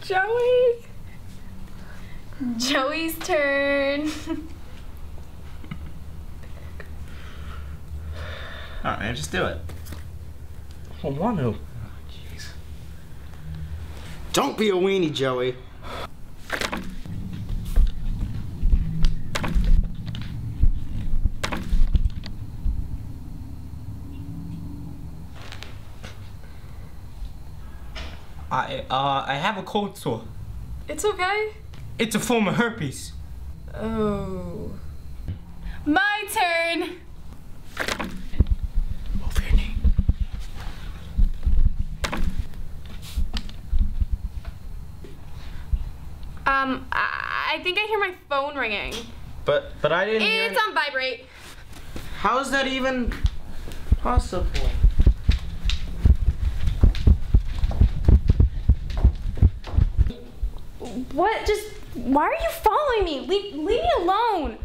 Joey. Joey's turn. Alright, man, just do it. I don't want to. Oh, jeez. Don't be a weenie, Joey. I have a cold sore. It's okay. It's a form of herpes. Oh. My turn. Over your knee. I think I hear my phone ringing. But I didn't hear It's on vibrate. How is that even possible? What? Just, why are you following me? Leave me alone.